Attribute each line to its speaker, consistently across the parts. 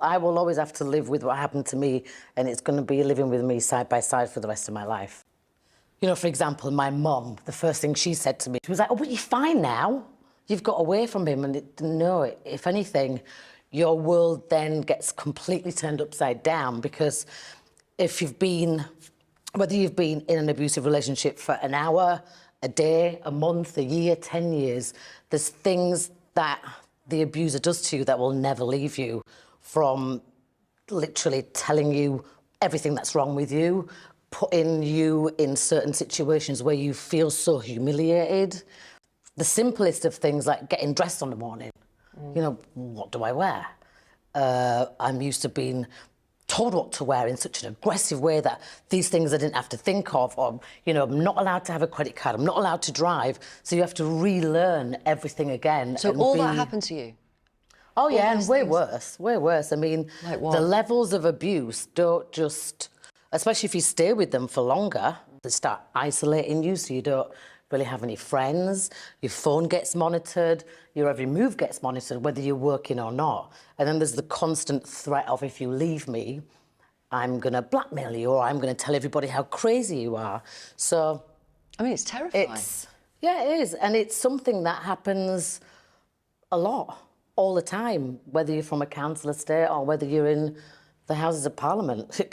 Speaker 1: I will always have to live with what happened to me, and it's going to be living with me side by side for the rest of my life. You know, for example, my mum, the first thing she said to me, she was like, oh, but you're fine now. You've got away from him. And no, if anything, your world then gets completely turned upside down, because if you've been, whether you've been in an abusive relationship for an hour, a day, a month, a year, 10 years, there's things that the abuser does to you that will never leave you, from literally telling you everything that's wrong with you, putting you in certain situations where you feel so humiliated. The simplest of things, like getting dressed in the morning. You know, what do I wear? I'm used to being told what to wear in such an aggressive way that these things I didn't have to think of, or, you know, I'm not allowed to have a credit card, I'm not allowed to drive, so you have to relearn everything again.
Speaker 2: So all that happened to you?
Speaker 1: Oh yeah, and way worse, way worse. I mean,
Speaker 2: like what?
Speaker 1: The levels of abuse don't just, especially if you stay with them for longer, they start isolating you, so you don't really have any friends, your phone gets monitored, your every move gets monitored, whether you're working or not. And then there's the constant threat of, if you leave me, I'm going to blackmail you, or I'm going to tell everybody how crazy you are. So...
Speaker 2: I mean, it's terrifying.
Speaker 1: Yeah, it is. And it's something that happens a lot, all the time, whether you're from a council estate or whether you're in the Houses of Parliament. It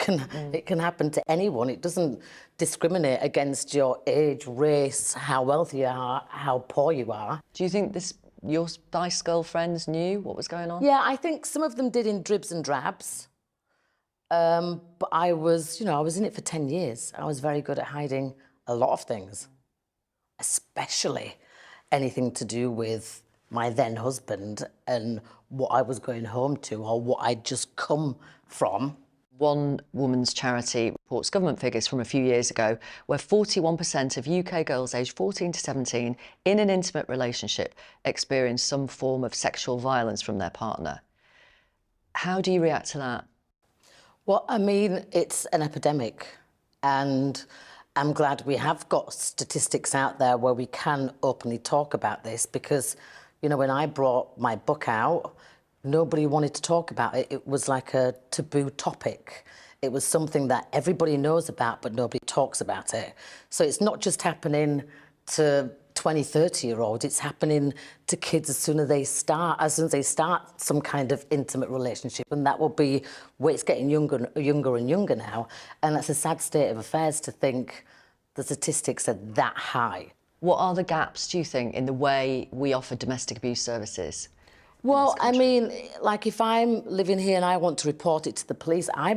Speaker 1: can happen to anyone. It doesn't discriminate against your age, race, how wealthy you are, how poor you are.
Speaker 2: Do you think your Spice Girl friends knew what was going on?
Speaker 1: Yeah, I think some of them did in dribs and drabs. But I was in it for 10 years. I was very good at hiding a lot of things, especially anything to do with my then husband and what I was going home to, or what I'd just come from.
Speaker 2: One Woman's Charity reports government figures from a few years ago where 41% of UK girls aged 14 to 17 in an intimate relationship experience some form of sexual violence from their partner. How do you react to that?
Speaker 1: Well, I mean, it's an epidemic, and I'm glad we have got statistics out there where we can openly talk about this, because, you know, when I brought my book out, nobody wanted to talk about it. It was like a taboo topic. It was something that everybody knows about, but nobody talks about it. So it's not just happening to 20, 30-year-olds, it's happening to kids as soon as they start some kind of intimate relationship, and that will be where it's getting younger and younger now. And that's a sad state of affairs to think the statistics are that high.
Speaker 2: What are the gaps, do you think, in the way we offer domestic abuse services?
Speaker 1: Well, I mean, like, if I'm living here and I want to report it to the police, I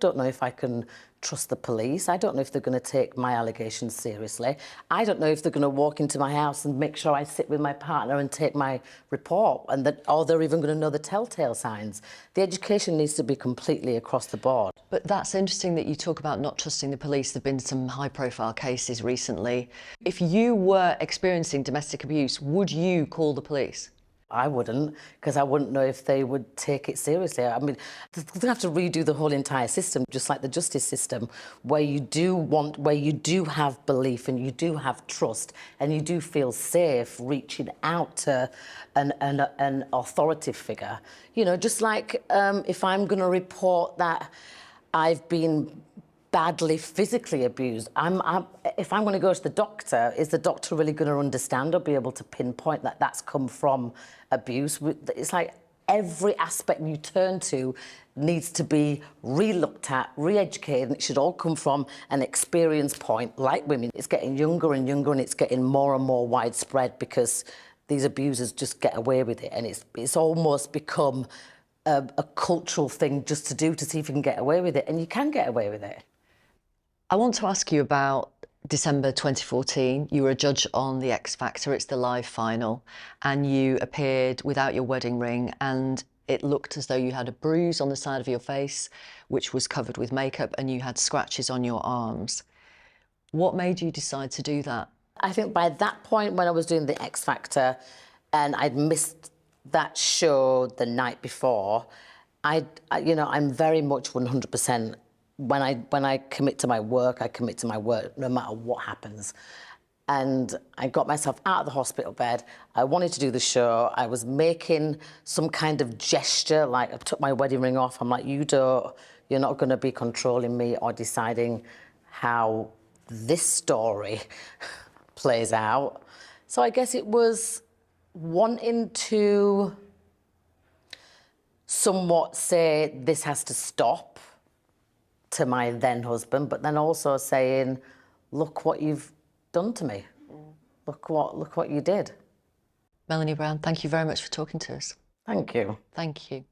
Speaker 1: don't know if I can trust the police. I don't know if they're going to take my allegations seriously. I don't know if they're going to walk into my house and make sure I sit with my partner and take my report, or they're even going to know the telltale signs. The education needs to be completely across the board.
Speaker 2: But that's interesting that you talk about not trusting the police. There have been some high-profile cases recently. If you were experiencing domestic abuse, would you call the police?
Speaker 1: I wouldn't, because I wouldn't know if they would take it seriously. I mean, they have to redo the whole entire system, just like the justice system, where you do have belief and you do have trust and you do feel safe reaching out to an authoritative figure. You know, just like if I'm going to report that I've been badly physically abused, if I'm going to go to the doctor, is the doctor really going to understand or be able to pinpoint that that's come from abuse? It's like every aspect you turn to needs to be re-looked at, re-educated, and it should all come from an experience point. Like women, it's getting younger and younger, and it's getting more and more widespread because these abusers just get away with it, and it's almost become a cultural thing just to do, to see if you can get away with it, and you can get away with it.
Speaker 2: I want to ask you about December 2014. You were a judge on The X Factor. It's the live final, and you appeared without your wedding ring, and it looked as though you had a bruise on the side of your face, which was covered with makeup, and you had scratches on your arms. What made you decide to do that?
Speaker 1: I think by that point, when I was doing The X Factor and I'd missed that show the night before, I'm very much 100%. When I commit to my work, I commit to my work no matter what happens. And I got myself out of the hospital bed. I wanted to do the show. I was making some kind of gesture, like I took my wedding ring off. I'm like, you're not going to be controlling me or deciding how this story plays out. So I guess it was wanting to somewhat say this has to stop to my then husband, but then also saying, look what you've done to me. Look what you did.
Speaker 2: Melanie Brown, thank you very much for talking to us.
Speaker 1: Thank you.
Speaker 2: Thank you.